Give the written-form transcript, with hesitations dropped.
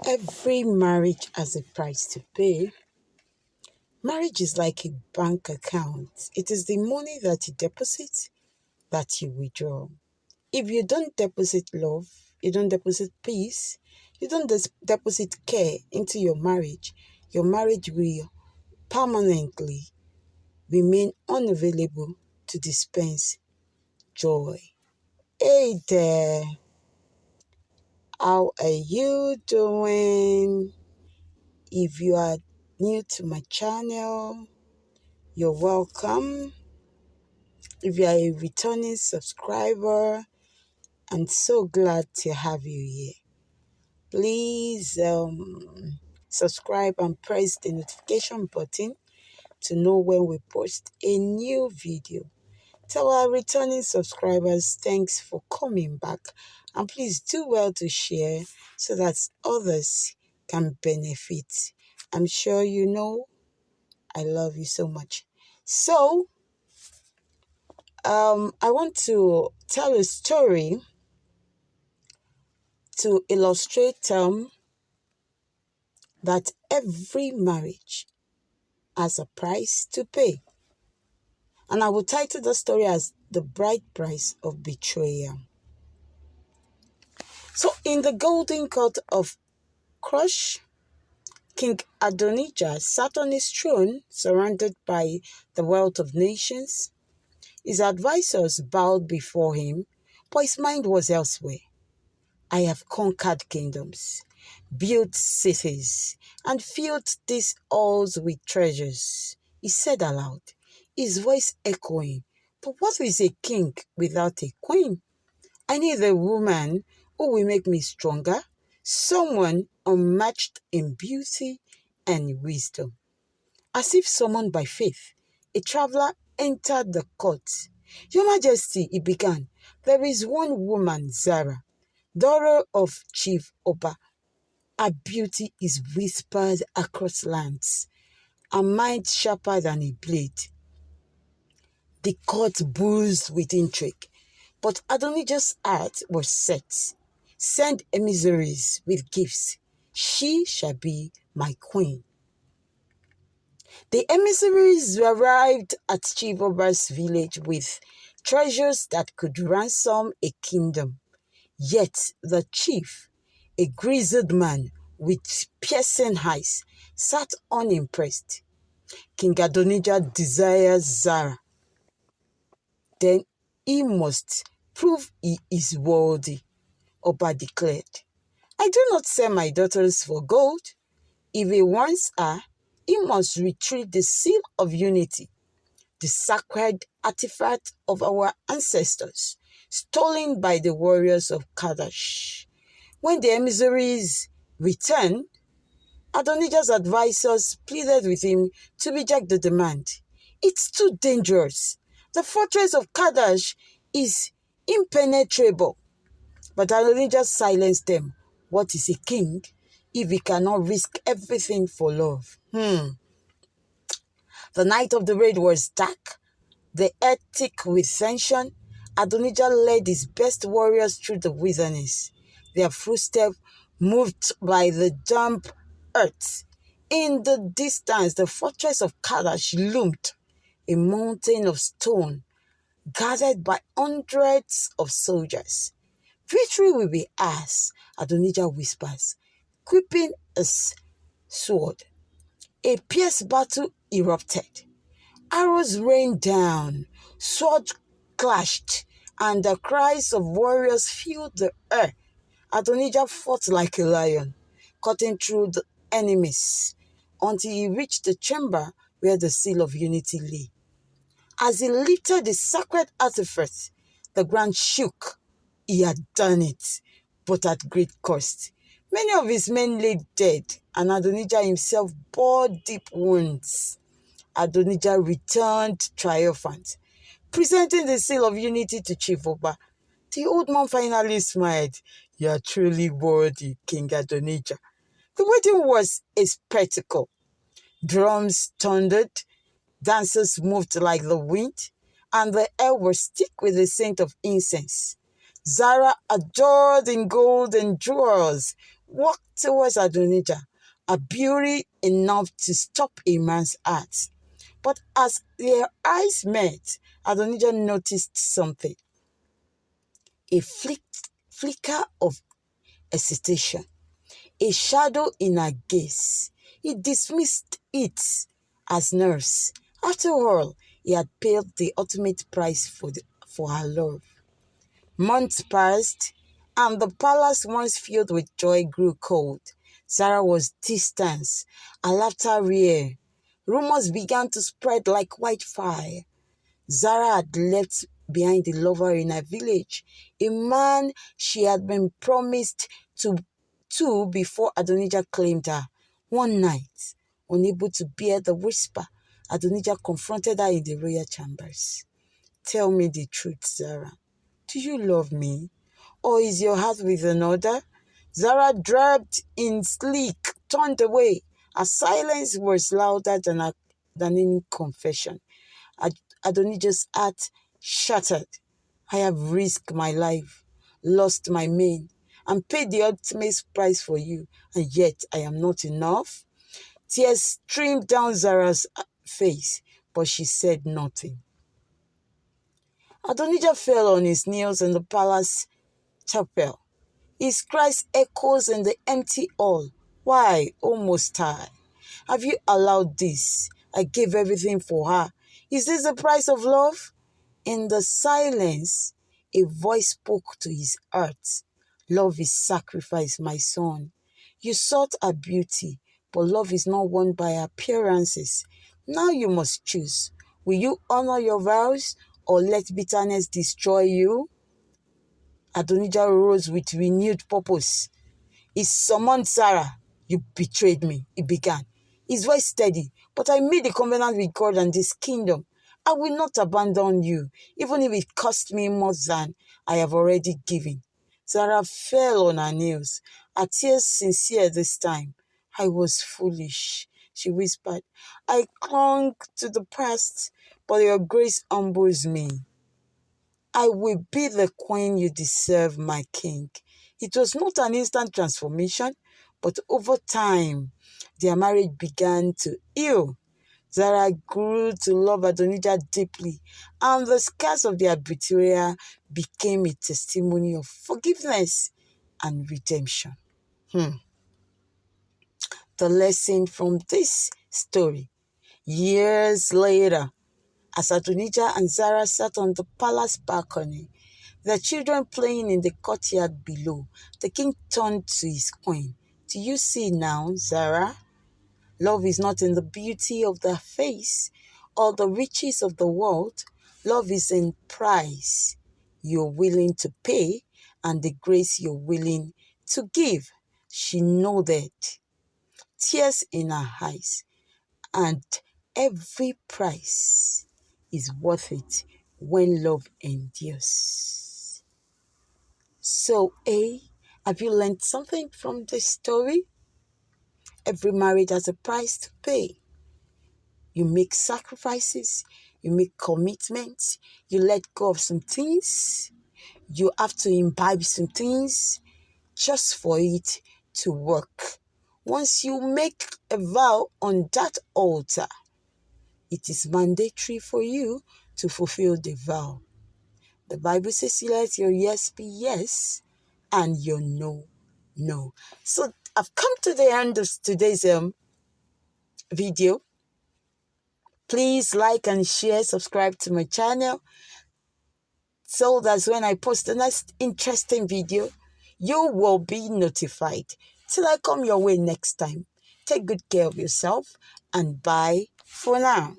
Every marriage has a price to pay. Marriage is like a bank account. It is the money that you deposit that you withdraw. If you don't deposit love, you don't deposit peace, you don't deposit care into your marriage will permanently remain unavailable to dispense joy. Hey there, how are you doing? If you are new to my channel, you're welcome. If you are a returning subscriber, I'm so glad to have you here. Please subscribe and press the notification button to know when we post a new video. To our returning subscribers, thanks for coming back. And please do well to share so that others can benefit. I'm sure you know I love you so much. So, I want to tell a story to illustrate that every marriage has a price to pay. And I will title the story as The Bride Price of Betrayal. So, in the golden court of Cush, King Adonijah sat on his throne, surrounded by the wealth of nations. His advisors bowed before him, but his mind was elsewhere. I have conquered kingdoms, built cities, and filled these halls with treasures, he said aloud, his voice echoing. But what is a king without a queen? I need a woman who will make me stronger, someone unmatched in beauty and wisdom. As if summoned by faith, a traveler entered the court. Your Majesty, he began, there is one woman, Zara, daughter of Chief Oba. Her beauty is whispered across lands, her mind sharper than a blade. The court buzzed with intrigue, but Adonijah's heart was set. Send emissaries with gifts. She shall be my queen. The emissaries arrived at Chief Oba's village with treasures that could ransom a kingdom. Yet the chief, a grizzled man with piercing eyes, sat unimpressed. King Adonijah desires Zara. Then he must prove he is worthy, Oba declared. I do not sell my daughters for gold. If he wants her, he must retrieve the seal of unity, the sacred artifact of our ancestors, stolen by the warriors of Kadesh. When the emissaries returned, Adonijah's advisors pleaded with him to reject the demand. It's too dangerous. The fortress of Kadesh is impenetrable. But Adonijah silenced them. What is a king if he cannot risk everything for love? The night of the raid was dark, the air thick with tension. Adonijah led his best warriors through the wilderness. Their footsteps moved by the damp earth. In the distance, the fortress of Kadesh loomed, a mountain of stone, guarded by hundreds of soldiers. Victory will be ours, Adonijah whispers, gripping his sword. A fierce battle erupted. Arrows rained down, swords clashed, and the cries of warriors filled the air. Adonijah fought like a lion, cutting through the enemies until he reached the chamber where the seal of unity lay. As he lifted the sacred artifact, the ground shook. He had done it, but at great cost. Many of his men lay dead, and Adonijah himself bore deep wounds. Adonijah returned triumphant, presenting the seal of unity to Chief Oba. The old man finally smiled. You are truly worthy, King Adonijah. The wedding was a spectacle. Drums thundered, dancers moved like the wind, and the air was thick with the scent of incense. Zara, adored in gold and jewels, walked towards Adonijah, a beauty enough to stop a man's heart. But as their eyes met, Adonijah noticed something, a flicker of hesitation, a shadow in her gaze. He dismissed it as nerves. After all, he had paid the ultimate price for her love. Months passed, and the palace, once filled with joy, grew cold. Sarah was distant, her laughter rare. Rumors began to spread like wildfire. Zara had left behind a lover in her village, a man she had been promised to before Adonijah claimed her. One night, unable to bear the whisper, Adonijah confronted her in the royal chambers. "Tell me the truth, Zara. Do you love me? Or is your heart with another?" Zara, draped in sleek, turned away. Her silence was louder than any confession. Adonijah's heart shattered. "I have risked my life, lost my mane, and paid the ultimate price for you, and yet I am not enough." Tears streamed down Zara's face, but she said nothing. Adonijah fell on his knees in the palace chapel. His cries echoes in the empty hall. "Why, O Most High, have you allowed this? I gave everything for her. Is this the price of love?" In the silence, a voice spoke to his heart. "Love is sacrifice, my son. You sought her beauty, but love is not won by appearances. Now you must choose. Will you honor your vows or let bitterness destroy you?" Adonijah rose with renewed purpose. He summoned Sarah. "You betrayed me," he began. His voice steady. "But I made a covenant with God and this kingdom. I will not abandon you, even if it cost me more than I have already given." Sarah fell on her knees, her tears sincere this time. "I was foolish," she whispered. "I clung to the past, but your grace humbles me. I will be the queen you deserve, my king." It was not an instant transformation, but over time, their marriage began to heal. Zara grew to love Adonijah deeply, and the scars of their betrayal became a testimony of forgiveness and redemption. The lesson from this story: years later, as Adonijah and Zara sat on the palace balcony, their children playing in the courtyard below, the king turned to his queen. "Do you see now, Zara? Love is not in the beauty of the face or the riches of the world. Love is in price you're willing to pay and the grace you're willing to give." She nodded, tears in her eyes, and every price is worth it when love endures. So, have you learned something from this story? Every marriage has a price to pay. You make sacrifices, you make commitments, you let go of some things, you have to imbibe some things just for it to work. Once you make a vow on that altar, it is mandatory for you to fulfill the vow. The Bible says, "Let your yes be yes and your no, no." So I've come to the end of today's video. Please like and share, subscribe to my channel, so that when I post the next interesting video, you will be notified. Till I come your way next time, take good care of yourself and bye for now.